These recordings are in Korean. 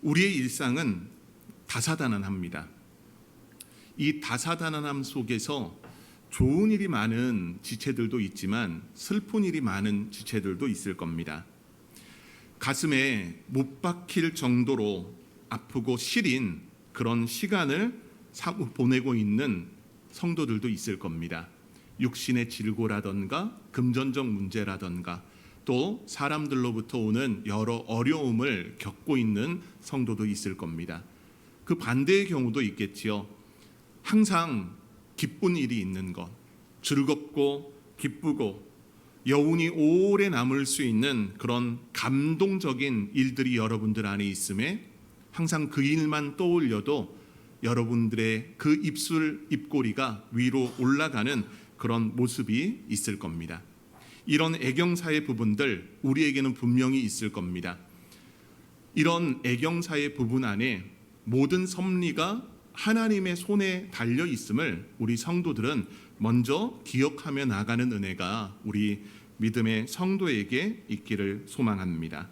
우리의 일상은 다사다난합니다. 이 다사다난함 속에서 좋은 일이 많은 지체들도 있지만 슬픈 일이 많은 지체들도 있을 겁니다. 가슴에 못 박힐 정도로 아프고 시린 그런 시간을 보내고 있는 성도들도 있을 겁니다. 육신의 질고라던가 금전적 문제라던가 또 사람들로부터 오는 여러 어려움을 겪고 있는 성도도 있을 겁니다. 그 반대의 경우도 있겠지요. 항상 기쁜 일이 있는 것, 즐겁고 기쁘고 여운이 오래 남을 수 있는 그런 감동적인 일들이 여러분들 안에 있음에 항상 그 일만 떠올려도 여러분들의 그 입꼬리가 위로 올라가는 그런 모습이 있을 겁니다. 이런 애경사의 부분들 우리에게는 분명히 있을 겁니다. 이런 애경사의 부분 안에 모든 섭리가 하나님의 손에 달려 있음을 우리 성도들은 먼저 기억하며 나가는 은혜가 우리 믿음의 성도에게 있기를 소망합니다.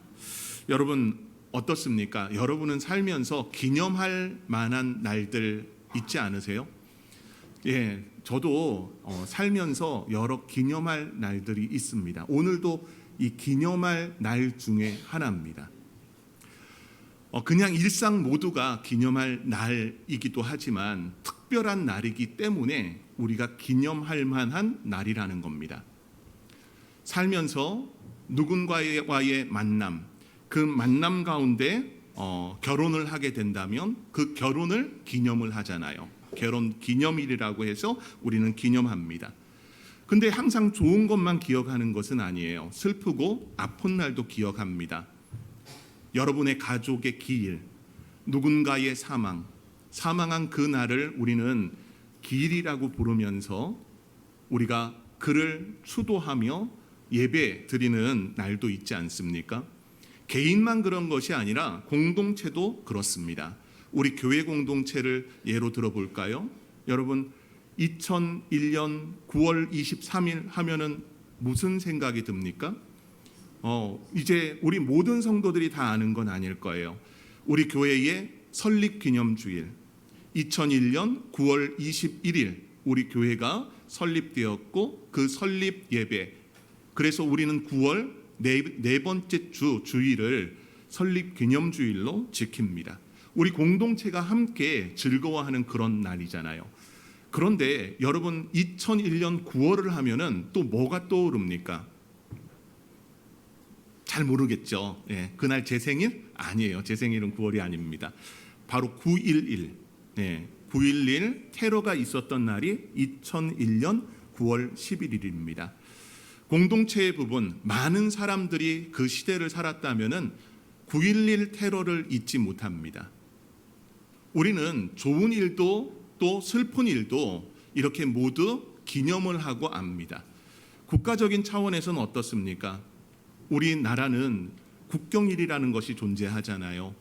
여러분 어떻습니까? 여러분은 살면서 기념할 만한 날들 있지 않으세요? 예, 저도 살면서 여러 기념할 날들이 있습니다. 오늘도 이 기념할 날 중에 하나입니다. 그냥 일상 모두가 기념할 날이기도 하지만 특별한 날이기 때문에 우리가 기념할 만한 날이라는 겁니다. 살면서 누군가와의 만남, 그 만남 가운데 결혼을 하게 된다면 그 결혼을 기념을 하잖아요. 결혼 기념일이라고 해서 우리는 기념합니다. 근데 항상 좋은 것만 기억하는 것은 아니에요. 슬프고 아픈 날도 기억합니다. 여러분의 가족의 기일, 누군가의 사망한 그 날을 우리는 기일이라고 부르면서 우리가 그를 추도하며 예배 드리는 날도 있지 않습니까? 개인만 그런 것이 아니라 공동체도 그렇습니다. 우리 교회 공동체를 예로 들어볼까요? 여러분 2001년 9월 23일 하면은 무슨 생각이 듭니까? 이제 우리 모든 성도들이 다 아는 건 아닐 거예요. 우리 교회의 설립기념주일 2001년 9월 21일 우리 교회가 설립되었고 그 설립 예배, 그래서 우리는 9월 네 번째 주일을 설립기념주일로 지킵니다. 우리 공동체가 함께 즐거워하는 그런 날이잖아요. 그런데 여러분 2001년 9월을 하면은 또 뭐가 떠오릅니까? 잘 모르겠죠. 예, 그날 제 생일? 아니에요. 제 생일은 9월이 아닙니다. 바로 9.11. 9.11 테러가 있었던 날이 2001년 9월 11일입니다. 공동체의 부분, 많은 사람들이 그 시대를 살았다면은 9.11 테러를 잊지 못합니다. 우리는 좋은 일도 또 슬픈 일도 이렇게 모두 기념을 하고 압니다. 국가적인 차원에서는 어떻습니까? 우리나라는 국경일이라는 것이 존재하잖아요.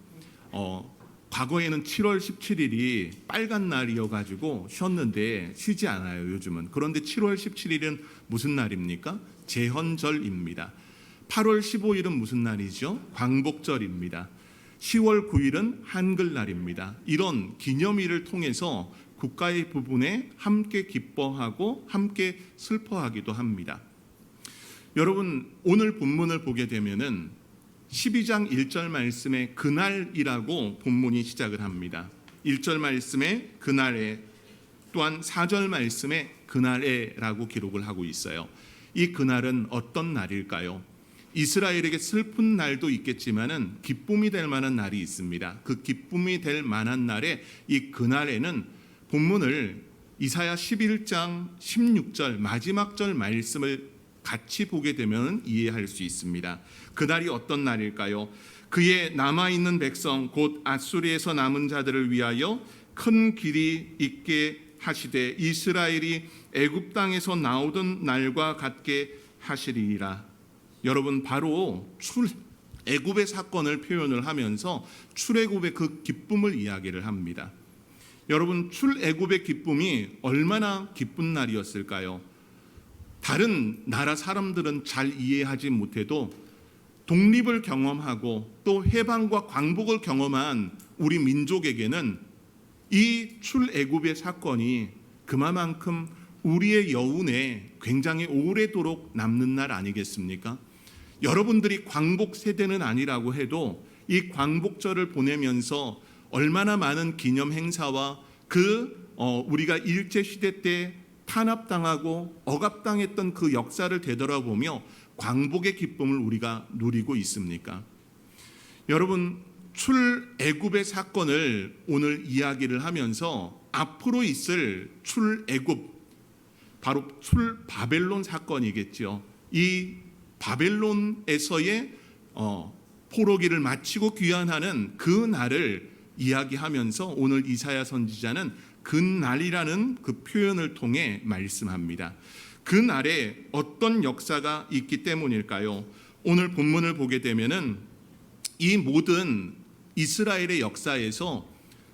과거에는 7월 17일이 빨간 날이어가지고 쉬었는데 쉬지 않아요, 요즘은. 그런데 7월 17일은 무슨 날입니까? 제헌절입니다. 8월 15일은 무슨 날이죠? 광복절입니다. 10월 9일은 한글날입니다. 이런 기념일을 통해서 국가의 부분에 함께 기뻐하고 함께 슬퍼하기도 합니다. 여러분 오늘 본문을 보게 되면은 12장 1절 말씀에 그날이라고 본문이 시작을 합니다. 1절 말씀에 그날에, 또한 4절 말씀에 그날에라고 기록을 하고 있어요. 이 그날은 어떤 날일까요? 이스라엘에게 슬픈 날도 있겠지만은 기쁨이 될 만한 날이 있습니다. 그 기쁨이 될 만한 날에 이 그날에는 본문을 이사야 11장 16절 마지막 절 말씀을 같이 보게 되면 이해할 수 있습니다. 그날이 어떤 날일까요? 그의 남아있는 백성 곧 아수리에서 남은 자들을 위하여 큰 길이 있게 하시되 이스라엘이 애굽 땅에서 나오던 날과 같게 하시리라. 여러분 바로 애굽의 사건을 표현을 하면서 출애굽의 그 기쁨을 이야기를 합니다. 여러분 출애굽의 기쁨이 얼마나 기쁜 날이었을까요? 다른 나라 사람들은 잘 이해하지 못해도 독립을 경험하고 또 해방과 광복을 경험한 우리 민족에게는 이 출애굽의 사건이 그만큼 우리의 여운에 굉장히 오래도록 남는 날 아니겠습니까? 여러분들이 광복 세대는 아니라고 해도 이 광복절을 보내면서 얼마나 많은 기념 행사와 우리가 일제시대 때 탄압당하고 억압당했던 그 역사를 되돌아보며 광복의 기쁨을 우리가 누리고 있습니까? 여러분, 출애굽의 사건을 오늘 이야기를 하면서 앞으로 있을 출애굽, 바로 출바벨론 사건이겠죠. 이 바벨론에서의 포로기를 마치고 귀환하는 그 날을 이야기하면서 오늘 이사야 선지자는 그날이라는 그 표현을 통해 말씀합니다. 그 날에 어떤 역사가 있기 때문일까요? 오늘 본문을 보게 되면은 이 모든 이스라엘의 역사에서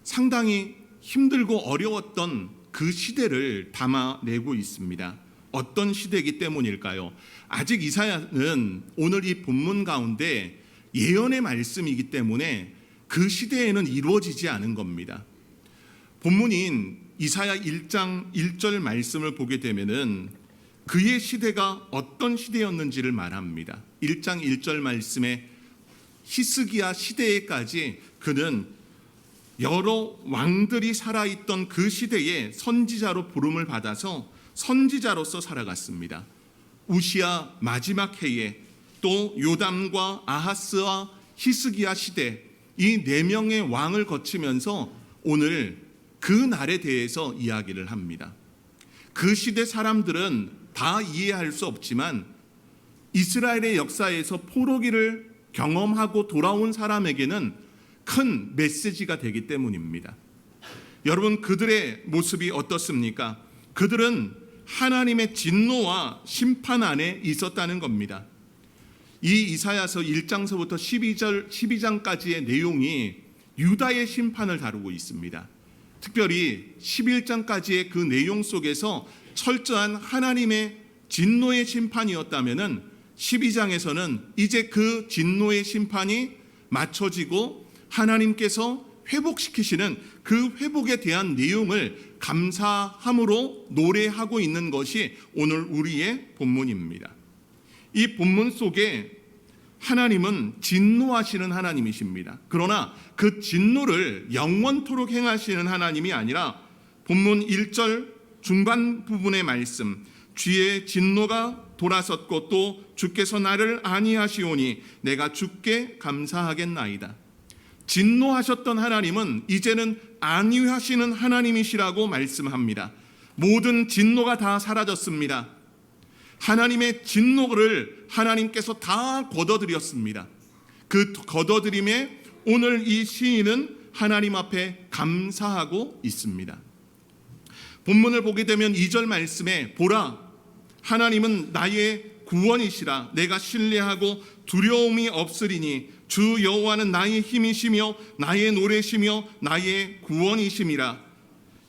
상당히 힘들고 어려웠던 그 시대를 담아내고 있습니다. 어떤 시대이기 때문일까요? 아직 이사야는 오늘 이 본문 가운데 예언의 말씀이기 때문에 그 시대에는 이루어지지 않은 겁니다. 본문인 이사야 1장 1절 말씀을 보게 되면은 그의 시대가 어떤 시대였는지를 말합니다. 1장 1절 말씀에 히스기야 시대에까지 그는 여러 왕들이 살아있던 그 시대에 선지자로 부름을 받아서 선지자로서 살아갔습니다. 우시야 마지막 해에 또 요담과 아하스와 히스기야 시대, 이 네 명의 왕을 거치면서 오늘 그 날에 대해서 이야기를 합니다. 그 시대 사람들은 다 이해할 수 없지만 이스라엘의 역사에서 포로기를 경험하고 돌아온 사람에게는 큰 메시지가 되기 때문입니다. 여러분, 그들의 모습이 어떻습니까? 그들은 하나님의 진노와 심판 안에 있었다는 겁니다. 이 이사야서 1장서부터 12장까지의 내용이 유다의 심판을 다루고 있습니다. 특별히 11장까지의 그 내용 속에서 철저한 하나님의 진노의 심판이었다면은 12장에서는 이제 그 진노의 심판이 맞춰지고 하나님께서 회복시키시는 그 회복에 대한 내용을 감사함으로 노래하고 있는 것이 오늘 우리의 본문입니다. 이 본문 속에 하나님은 진노하시는 하나님이십니다. 그러나 그 진노를 영원토록 행하시는 하나님이 아니라 본문 1절 중반 부분의 말씀, 주의 진노가 돌아섰고 또 주께서 나를 안위하시오니 내가 주께 감사하겠나이다. 진노하셨던 하나님은 이제는 안위하시는 하나님이시라고 말씀합니다. 모든 진노가 다 사라졌습니다. 하나님의 진노를 하나님께서 다 걷어들였습니다. 그 걷어들임에 오늘 이 시인은 하나님 앞에 감사하고 있습니다. 본문을 보게 되면 2절 말씀에 보라, 하나님은 나의 구원이시라. 내가 신뢰하고 두려움이 없으리니 주 여호와는 나의 힘이시며 나의 노래시며 나의 구원이심이라.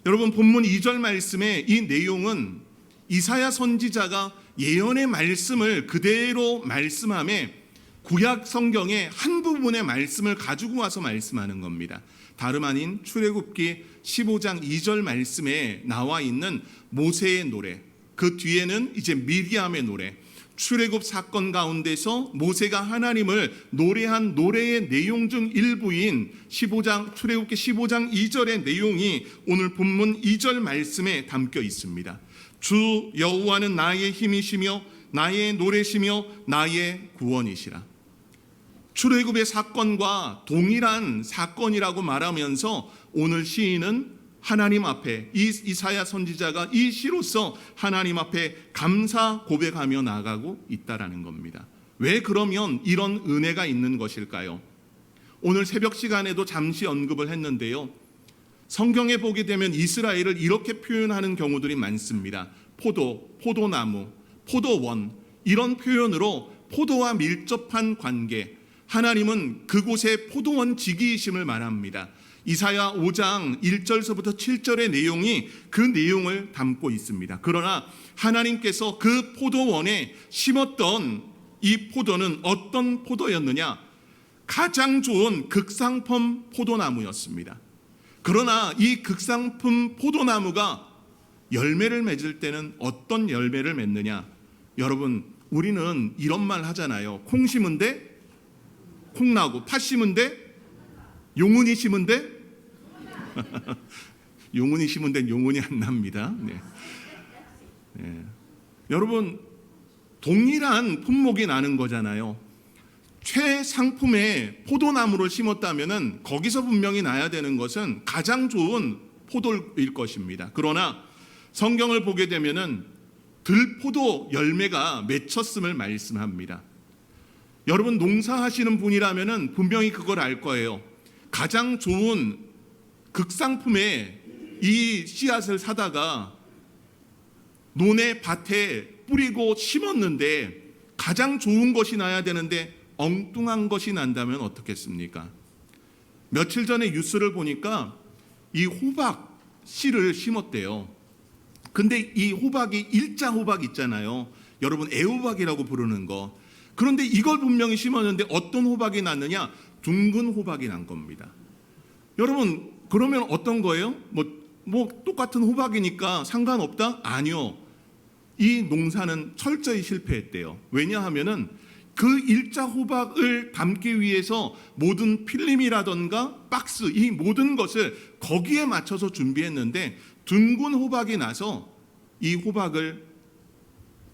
여러분, 본문 2절 말씀의 이 내용은 이사야 선지자가 예언의 말씀을 그대로 말씀함에 구약 성경의 한 부분의 말씀을 가지고 와서 말씀하는 겁니다. 다름 아닌 출애굽기 15장 2절 말씀에 나와 있는 모세의 노래, 그 뒤에는 이제 미리암의 노래, 출애굽 사건 가운데서 모세가 하나님을 노래한 노래의 내용 중 일부인 출애굽기 15장 2절의 내용이 오늘 본문 2절 말씀에 담겨 있습니다. 주 여호와는 나의 힘이시며 나의 노래시며 나의 구원이시라. 출애굽의 사건과 동일한 사건이라고 말하면서 오늘 시인은 하나님 앞에 이사야 선지자가 이 시로서 하나님 앞에 감사 고백하며 나아가고 있다라는 겁니다. 왜 그러면 이런 은혜가 있는 것일까요? 오늘 새벽 시간에도 잠시 언급을 했는데요. 성경에 보게 되면 이스라엘을 이렇게 표현하는 경우들이 많습니다. 포도나무, 포도원, 이런 표현으로 포도와 밀접한 관계, 하나님은 그곳에 포도원 지기이심을 말합니다. 이사야 5장 1절서부터 7절의 내용이 그 내용을 담고 있습니다. 그러나 하나님께서 그 포도원에 심었던 이 포도는 어떤 포도였느냐? 가장 좋은 극상품 포도나무였습니다. 그러나 이 극상품 포도나무가 열매를 맺을 때는 어떤 열매를 맺느냐? 여러분, 우리는 이런 말 하잖아요. 콩 심은데 콩 나고, 팥 심은데 용은이 심은데 용은이 심은데 용은이 안 납니다. 네. 네. 여러분, 동일한 품목이 나는 거잖아요. 최상품의 포도나무를 심었다면은 거기서 분명히 나야 되는 것은 가장 좋은 포도일 것입니다. 그러나 성경을 보게 되면은 들포도 열매가 맺혔음을 말씀합니다. 여러분, 농사하시는 분이라면은 분명히 그걸 알 거예요. 가장 좋은 극상품의 이 씨앗을 사다가 논의 밭에 뿌리고 심었는데 가장 좋은 것이 나야 되는데 엉뚱한 것이 난다면 어떻겠습니까? 며칠 전에 뉴스를 보니까 이 호박 씨를 심었대요. 근데 이 호박이 일자 호박 있잖아요. 여러분, 애호박이라고 부르는 거. 그런데 이걸 분명히 심었는데 어떤 호박이 났느냐? 둥근 호박이 난 겁니다. 여러분, 그러면 어떤 거예요? 뭐 똑같은 호박이니까 상관없다? 아니요. 이 농사는 철저히 실패했대요. 왜냐하면은 그 일자 호박을 담기 위해서 모든 필름이라던가 박스, 이 모든 것을 거기에 맞춰서 준비했는데 둥근 호박이 나서 이 호박을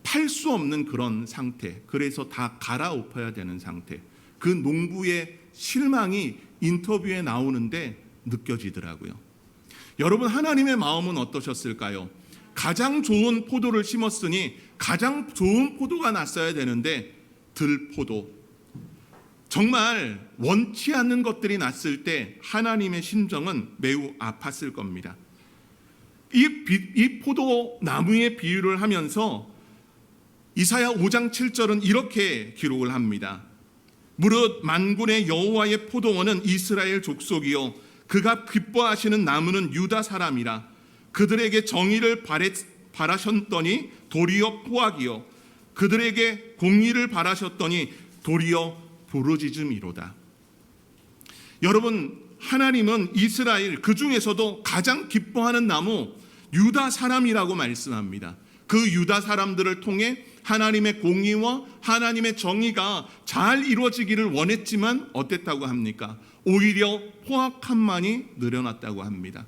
팔 수 없는 그런 상태, 그래서 다 갈아엎어야 되는 상태. 그 농부의 실망이 인터뷰에 나오는데 느껴지더라고요. 여러분, 하나님의 마음은 어떠셨을까요? 가장 좋은 포도를 심었으니 가장 좋은 포도가 났어야 되는데 들포도, 정말 원치 않는 것들이 났을 때 하나님의 심정은 매우 아팠을 겁니다. 이 포도나무의 비유를 하면서 이사야 5장 7절은 이렇게 기록을 합니다. 무릇 만군의 여호와의 포도원은 이스라엘 족속이요 그가 기뻐하시는 나무는 유다 사람이라. 그들에게 정의를 바라셨더니 도리어 포악이요 그들에게 공의를 바라셨더니 도리어 부르짖음이로다. 여러분, 하나님은 이스라엘 그 중에서도 가장 기뻐하는 나무 유다 사람이라고 말씀합니다. 그 유다 사람들을 통해 하나님의 공의와 하나님의 정의가 잘 이루어지기를 원했지만 어땠다고 합니까? 오히려 포악함만이 늘어났다고 합니다.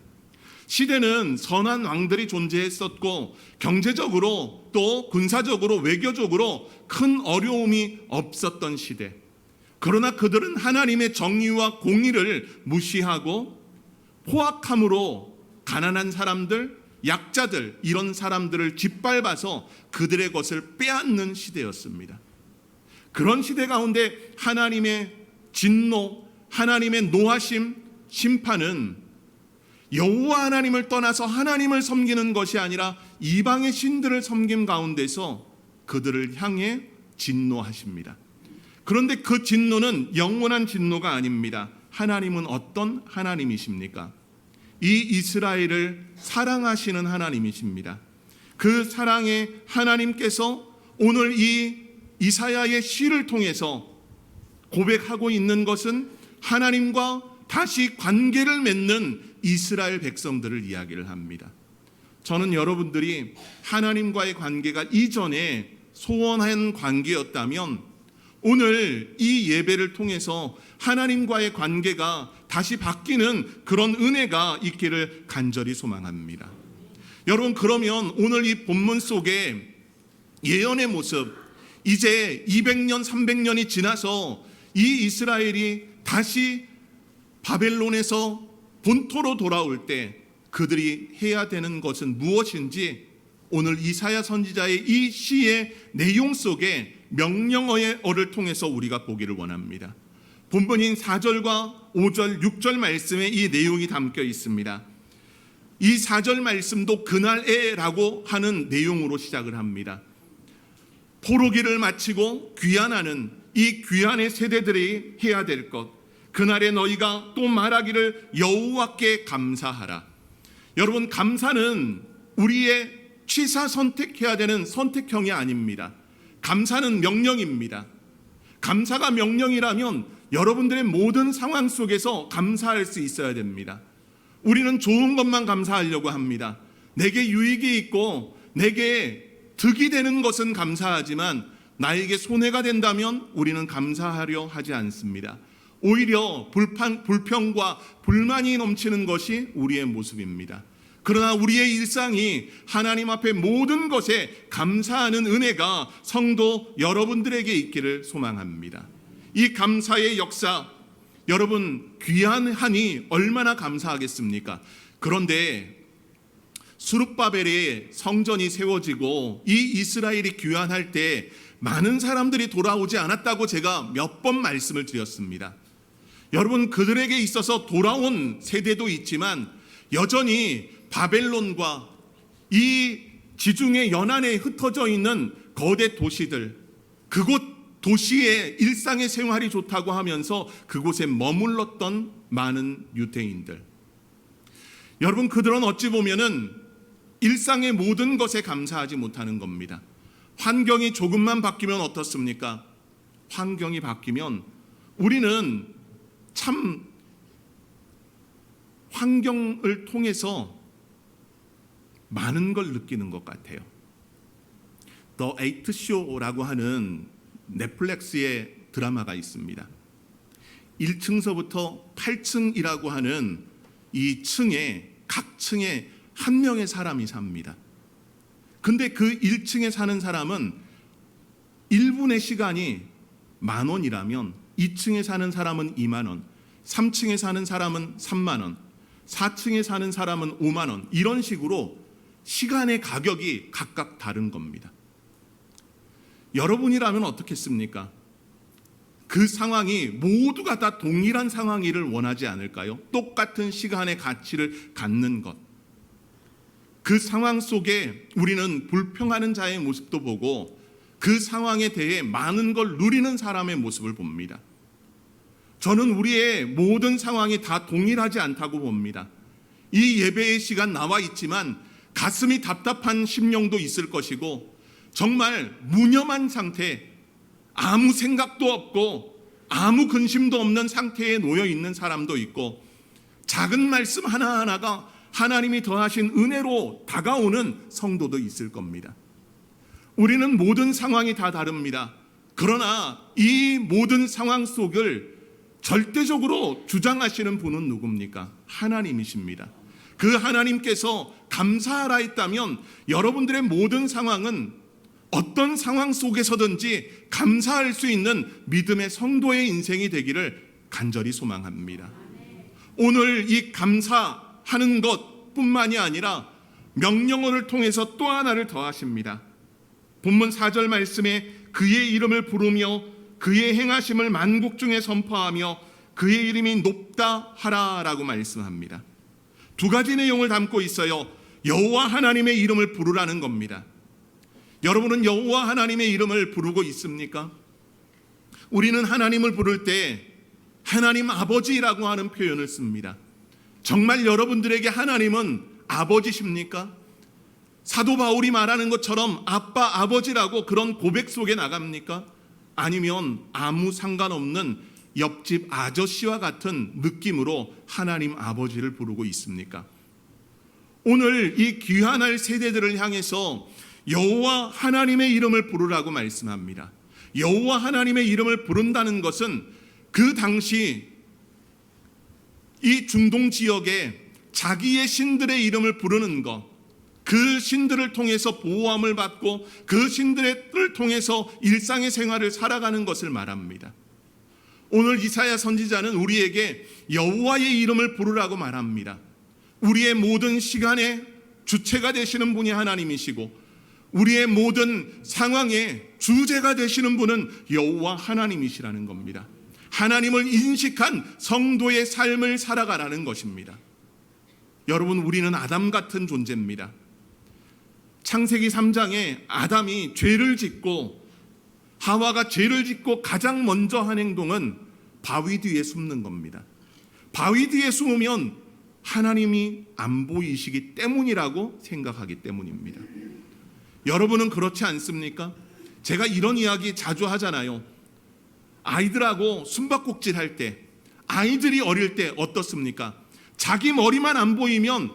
시대는 선한 왕들이 존재했었고 경제적으로 또 군사적으로 외교적으로 큰 어려움이 없었던 시대. 그러나 그들은 하나님의 정의와 공의를 무시하고 포악함으로 가난한 사람들, 약자들, 이런 사람들을 짓밟아서 그들의 것을 빼앗는 시대였습니다. 그런 시대 가운데 하나님의 진노, 하나님의 노하심, 심판은 여호와 하나님을 떠나서 하나님을 섬기는 것이 아니라 이방의 신들을 섬김 가운데서 그들을 향해 진노하십니다. 그런데 그 진노는 영원한 진노가 아닙니다. 하나님은 어떤 하나님이십니까? 이 이스라엘을 사랑하시는 하나님이십니다. 그 사랑의 하나님께서 오늘 이 이사야의 시를 통해서 고백하고 있는 것은 하나님과 다시 관계를 맺는 이스라엘 백성들을 이야기를 합니다. 저는 여러분들이 하나님과의 관계가 이전에 소원한 관계였다면 오늘 이 예배를 통해서 하나님과의 관계가 다시 바뀌는 그런 은혜가 있기를 간절히 소망합니다. 여러분, 그러면 오늘 이 본문 속에 예언의 모습, 이제 200년, 300년이 지나서 이 이스라엘이 다시 바벨론에서 본토로 돌아올 때 그들이 해야 되는 것은 무엇인지 오늘 이사야 선지자의 이 시의 내용 속에 명령어를 통해서 우리가 보기를 원합니다. 본문인 4절과 5절, 6절 말씀에 이 내용이 담겨 있습니다. 이 4절 말씀도 그날에라고 하는 내용으로 시작을 합니다. 포로기를 마치고 귀환하는 이 귀환의 세대들이 해야 될 것, 그날에 너희가 또 말하기를 여호와께 감사하라. 여러분, 감사는 우리의 취사 선택해야 되는 선택형이 아닙니다. 감사는 명령입니다. 감사가 명령이라면 여러분들의 모든 상황 속에서 감사할 수 있어야 됩니다. 우리는 좋은 것만 감사하려고 합니다. 내게 유익이 있고 내게 득이 되는 것은 감사하지만 나에게 손해가 된다면 우리는 감사하려 하지 않습니다. 오히려 불평과 불만이 넘치는 것이 우리의 모습입니다. 그러나 우리의 일상이 하나님 앞에 모든 것에 감사하는 은혜가 성도 여러분들에게 있기를 소망합니다. 이 감사의 역사, 여러분 귀한하니 얼마나 감사하겠습니까? 그런데 수룹바벨의 성전이 세워지고 이 이스라엘이 귀환할 때 많은 사람들이 돌아오지 않았다고 제가 몇 번 말씀을 드렸습니다. 여러분, 그들에게 있어서 돌아온 세대도 있지만 여전히 바벨론과 이 지중해 연안에 흩어져 있는 거대 도시들, 그곳 도시의 일상의 생활이 좋다고 하면서 그곳에 머물렀던 많은 유대인들, 여러분, 그들은 어찌 보면은 일상의 모든 것에 감사하지 못하는 겁니다. 환경이 조금만 바뀌면 어떻습니까? 환경이 바뀌면 우리는 참 환경을 통해서 많은 걸 느끼는 것 같아요. The Eight Show라고 하는 넷플릭스의 드라마가 있습니다. 1층서부터 8층이라고 하는 이 층에, 각 층에 한 명의 사람이 삽니다. 근데 그 1층에 사는 사람은 1분의 시간이 10,000원이라면 2층에 사는 사람은 20,000원, 3층에 사는 사람은 30,000원, 4층에 사는 사람은 50,000원, 이런 식으로 시간의 가격이 각각 다른 겁니다. 여러분이라면 어떻겠습니까? 그 상황이 모두가 다 동일한 상황이를 원하지 않을까요? 똑같은 시간의 가치를 갖는 것. 그 상황 속에 우리는 불평하는 자의 모습도 보고 그 상황에 대해 많은 걸 누리는 사람의 모습을 봅니다. 저는 우리의 모든 상황이 다 동일하지 않다고 봅니다. 이 예배의 시간 나와 있지만 가슴이 답답한 심령도 있을 것이고 정말 무념한 상태, 아무 생각도 없고 아무 근심도 없는 상태에 놓여 있는 사람도 있고 작은 말씀 하나하나가 하나님이 더하신 은혜로 다가오는 성도도 있을 겁니다. 우리는 모든 상황이 다 다릅니다. 그러나 이 모든 상황 속을 절대적으로 주장하시는 분은 누굽니까? 하나님이십니다. 그 하나님께서 감사하라 했다면 여러분들의 모든 상황은 어떤 상황 속에서든지 감사할 수 있는 믿음의 성도의 인생이 되기를 간절히 소망합니다. 오늘 이 감사하는 것뿐만이 아니라 명령어를 통해서 또 하나를 더하십니다. 본문 4절 말씀에 그의 이름을 부르며 그의 행하심을 만국 중에 선포하며 그의 이름이 높다 하라라고 말씀합니다. 두 가지 내용을 담고 있어요. 여호와 하나님의 이름을 부르라는 겁니다. 여러분은 여호와 하나님의 이름을 부르고 있습니까? 우리는 하나님을 부를 때 하나님 아버지라고 하는 표현을 씁니다. 정말 여러분들에게 하나님은 아버지십니까? 사도 바울이 말하는 것처럼 아빠, 아버지라고 그런 고백 속에 나갑니까? 아니면 아무 상관없는 옆집 아저씨와 같은 느낌으로 하나님 아버지를 부르고 있습니까? 오늘 이 귀환할 세대들을 향해서 여호와 하나님의 이름을 부르라고 말씀합니다. 여호와 하나님의 이름을 부른다는 것은 그 당시 이 중동 지역에 자기의 신들의 이름을 부르는 것, 그 신들을 통해서 보호함을 받고 그 신들을 통해서 일상의 생활을 살아가는 것을 말합니다. 오늘 이사야 선지자는 우리에게 여호와의 이름을 부르라고 말합니다. 우리의 모든 시간의 주체가 되시는 분이 하나님이시고 우리의 모든 상황의 주제가 되시는 분은 여호와 하나님이시라는 겁니다. 하나님을 인식한 성도의 삶을 살아가라는 것입니다. 여러분, 우리는 아담 같은 존재입니다. 창세기 3장에 아담이 죄를 짓고 하와가 죄를 짓고 가장 먼저 한 행동은 바위 뒤에 숨는 겁니다. 바위 뒤에 숨으면 하나님이 안 보이시기 때문이라고 생각하기 때문입니다. 여러분은 그렇지 않습니까? 제가 이런 이야기 자주 하잖아요. 아이들하고 숨바꼭질 할 때, 아이들이 어릴 때 어떻습니까? 자기 머리만 안 보이면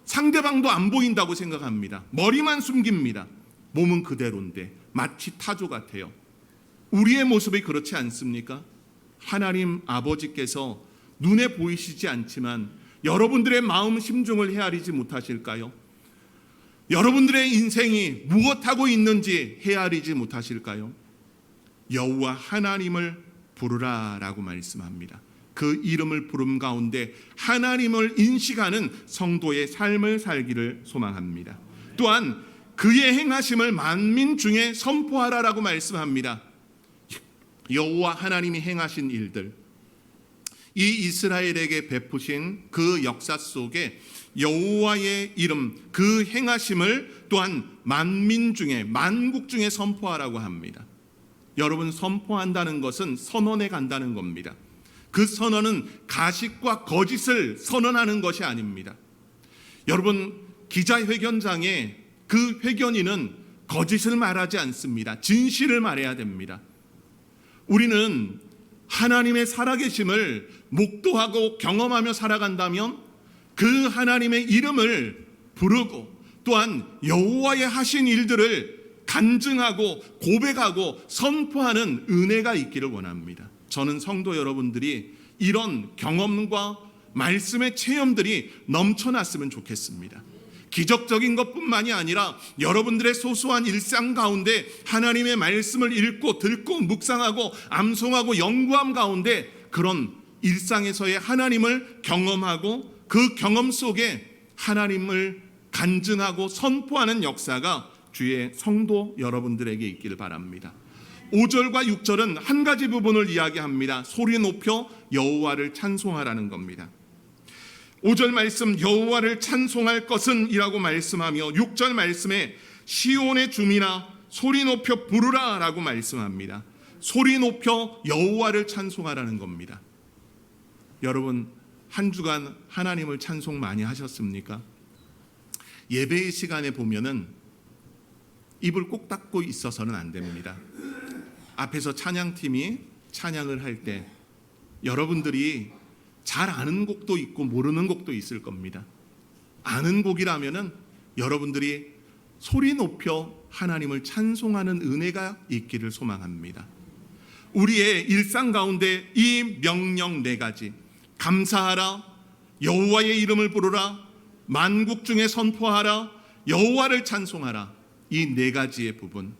상대방도 안 보인다고 생각합니다. 머리만 숨깁니다. 몸은 그대로인데 마치 타조 같아요. 우리의 모습이 그렇지 않습니까? 하나님 아버지께서 눈에 보이시지 않지만 여러분들의 마음 심중을 헤아리지 못하실까요? 여러분들의 인생이 무엇하고 있는지 헤아리지 못하실까요? 여호와 하나님을 부르라 라고 말씀합니다. 그 이름을 부름 가운데 하나님을 인식하는 성도의 삶을 살기를 소망합니다. 또한 그의 행하심을 만민 중에 선포하라라고 말씀합니다. 여호와 하나님이 행하신 일들, 이 이스라엘에게 베푸신 그 역사 속에 여호와의 이름, 그 행하심을 또한 만민 중에, 만국 중에 선포하라고 합니다. 여러분, 선포한다는 것은 선언해 간다는 겁니다. 그 선언은 가식과 거짓을 선언하는 것이 아닙니다. 여러분, 기자회견장에 그 회견인은 거짓을 말하지 않습니다. 진실을 말해야 됩니다. 우리는 하나님의 살아계심을 목도하고 경험하며 살아간다면 그 하나님의 이름을 부르고 또한 여호와의 하신 일들을 간증하고 고백하고 선포하는 은혜가 있기를 원합니다. 저는 성도 여러분들이 이런 경험과 말씀의 체험들이 넘쳐났으면 좋겠습니다. 기적적인 것뿐만이 아니라 여러분들의 소소한 일상 가운데 하나님의 말씀을 읽고 듣고 묵상하고 암송하고 연구함 가운데 그런 일상에서의 하나님을 경험하고 그 경험 속에 하나님을 간증하고 선포하는 역사가 주의 성도 여러분들에게 있기를 바랍니다. 5절과 6절은 한 가지 부분을 이야기합니다. 소리 높여 여호와를 찬송하라는 겁니다. 5절 말씀 여호와를 찬송할 것은 이라고 말씀하며 6절 말씀에 시온의 주민아 소리 높여 부르라 라고 말씀합니다. 소리 높여 여호와를 찬송하라는 겁니다. 여러분, 한 주간 하나님을 찬송 많이 하셨습니까? 예배의 시간에 보면은 입을 꼭 닫고 있어서는 안 됩니다. 앞에서 찬양팀이 찬양을 할 때 여러분들이 잘 아는 곡도 있고 모르는 곡도 있을 겁니다. 아는 곡이라면은 여러분들이 소리 높여 하나님을 찬송하는 은혜가 있기를 소망합니다. 우리의 일상 가운데 이 명령 4가지, 감사하라, 여호와의 이름을 부르라, 만국 중에 선포하라, 여호와를 찬송하라, 이 4가지의 부분,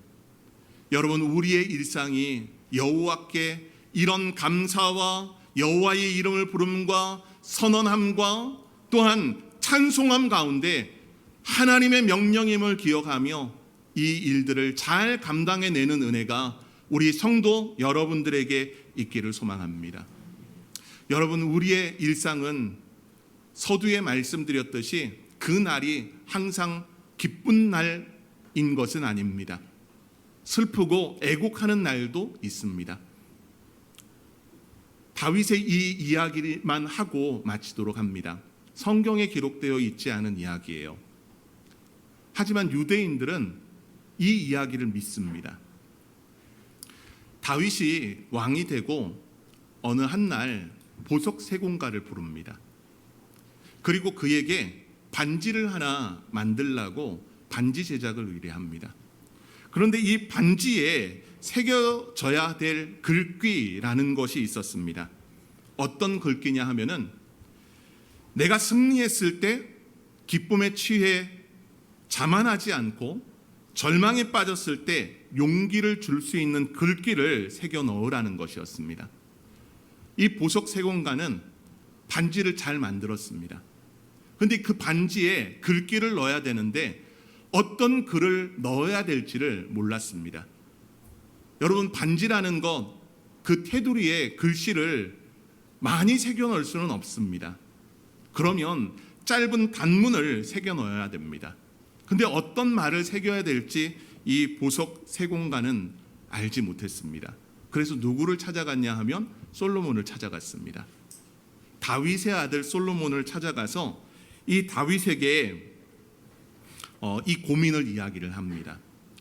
여러분 우리의 일상이 여호와께 이런 감사와 여호와의 이름을 부름과 선언함과 또한 찬송함 가운데 하나님의 명령임을 기억하며 이 일들을 잘 감당해내는 은혜가 우리 성도 여러분들에게 있기를 소망합니다. 여러분, 우리의 일상은 서두에 말씀드렸듯이 그 날이 항상 기쁜 날인 것은 아닙니다. 슬프고 애곡하는 날도 있습니다. 다윗의 이 이야기만 하고 마치도록 합니다. 성경에 기록되어 있지 않은 이야기예요. 하지만 유대인들은 이 이야기를 믿습니다. 다윗이 왕이 되고 어느 한날 보석 세공가를 부릅니다. 그리고 그에게 반지를 하나 만들라고 반지 제작을 의뢰합니다. 그런데 이 반지에 새겨져야 될 글귀라는 것이 있었습니다. 어떤 글귀냐 하면은 내가 승리했을 때 기쁨에 취해 자만하지 않고 절망에 빠졌을 때 용기를 줄 수 있는 글귀를 새겨 넣으라는 것이었습니다. 이 보석 세공가는 반지를 잘 만들었습니다. 그런데 그 반지에 글귀를 넣어야 되는데 어떤 글을 넣어야 될지를 몰랐습니다. 여러분, 반지라는 것, 그 테두리에 글씨를 많이 새겨 넣을 수는 없습니다. 그러면 짧은 단문을 새겨 넣어야 됩니다. 근데 어떤 말을 새겨야 될지 이 보석 세공가는 알지 못했습니다. 그래서 누구를 찾아갔냐 하면 솔로몬을 찾아갔습니다. 다윗의 아들 솔로몬을 찾아가서 이 다윗에게 이 고민을 이야기를 합니다.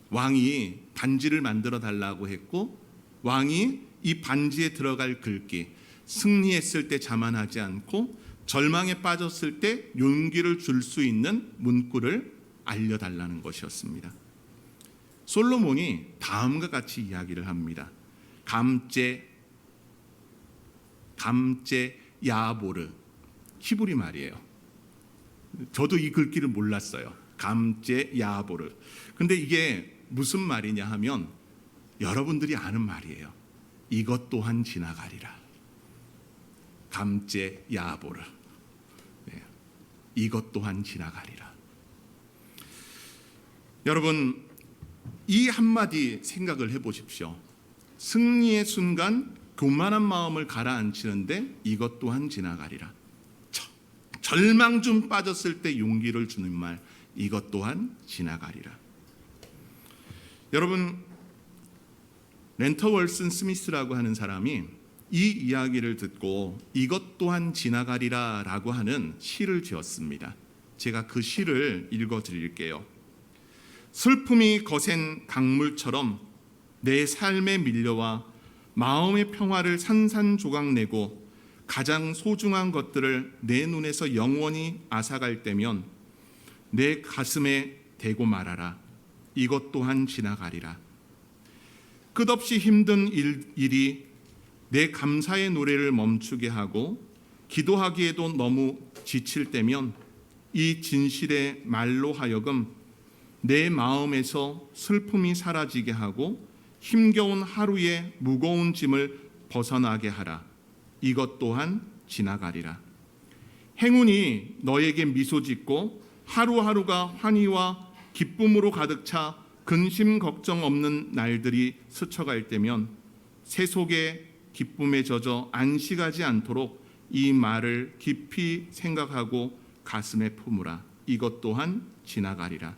왕이 반지를 만들어 달라고 했고 왕이 이 반지에 들어갈 글귀, 승리했을 때 자만하지 않고 절망에 빠졌을 때 용기를 줄 수 있는 문구를 알려달라는 것이었습니다. 솔로몬이 다음과 같이 이야기를 합니다. 감제 야보르, 히브리 말이에요. 저도 이 글귀를 몰랐어요. 감제 야보르. 근데 이게 무슨 말이냐 하면 여러분들이 아는 말이에요. 이것 또한 지나가리라. 감제 야보르. 네. 이것 또한 지나가리라. 여러분, 이 한마디 생각을 해보십시오. 승리의 순간 교만한 마음을 가라앉히는데 이것 또한 지나가리라. 절망 좀 빠졌을 때 용기를 주는 말, 이것 또한 지나가리라. 여러분, 렌터 월슨 스미스라고 하는 사람이 이 이야기를 듣고 이것 또한 지나가리라 라고 하는 시를 지었습니다. 제가 그 시를 읽어드릴게요. 슬픔이 거센 강물처럼 내 삶에 밀려와 마음의 평화를 산산조각내고 가장 소중한 것들을 내 눈에서 영원히 앗아갈 때면 내 가슴에 대고 말하라. 이것 또한 지나가리라. 끝없이 힘든 일이 내 감사의 노래를 멈추게 하고 기도하기에도 너무 지칠 때면 이 진실의 말로 하여금 내 마음에서 슬픔이 사라지게 하고 힘겨운 하루의 무거운 짐을 벗어나게 하라. 이것 또한 지나가리라. 행운이 너에게 미소 짓고 하루하루가 환희와 기쁨으로 가득 차 근심 걱정 없는 날들이 스쳐갈 때면 세속의 기쁨에 젖어 안식하지 않도록 이 말을 깊이 생각하고 가슴에 품으라. 이것 또한 지나가리라.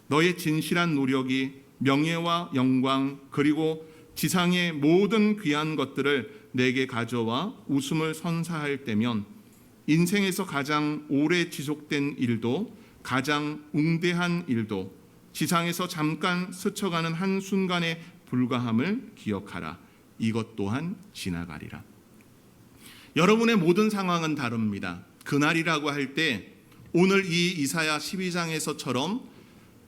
너의 진실한 노력이 명예와 영광 그리고 지상의 모든 귀한 것들을 내게 가져와 웃음을 선사할 때면 인생에서 가장 오래 지속된 일도 가장 웅대한 일도 지상에서 잠깐 스쳐가는 한순간에 불과함을 기억하라. 이것 또한 지나가리라. 여러분의 모든 상황은 다릅니다. 그날이라고 할 때 오늘 이 이사야 12장에서처럼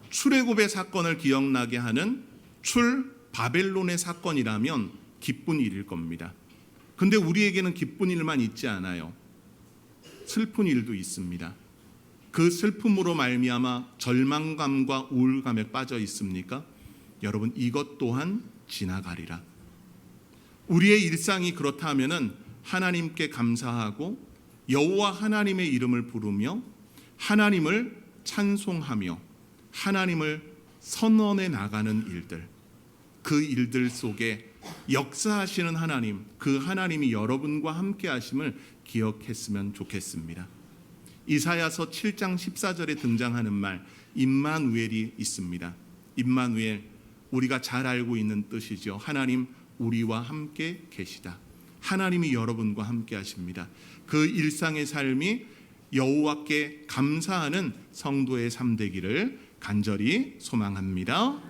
출애굽의 사건을 기억나게 하는 바벨론의 사건이라면 기쁜 일일 겁니다. 근데 우리에게는 기쁜 일만 있지 않아요. 슬픈 일도 있습니다. 그 슬픔으로 말미암아 절망감과 우울감에 빠져 있습니까? 여러분, 이것 또한 지나가리라. 우리의 일상이 그렇다 하면은 하나님께 감사하고 여호와 하나님의 이름을 부르며 하나님을 찬송하며 하나님을 선언해 나가는 일들, 그 일들 속에 역사하시는 하나님, 그 하나님이 여러분과 함께 하심을 기억했으면 좋겠습니다. 이사야서 7장 14절에 등장하는 말 임마누엘이 있습니다. 임마누엘, 우리가 잘 알고 있는 뜻이죠. 하나님 우리와 함께 계시다. 하나님이 여러분과 함께 하십니다. 그 일상의 삶이 여호와께 감사하는 성도의 삶 되기를 간절히 소망합니다.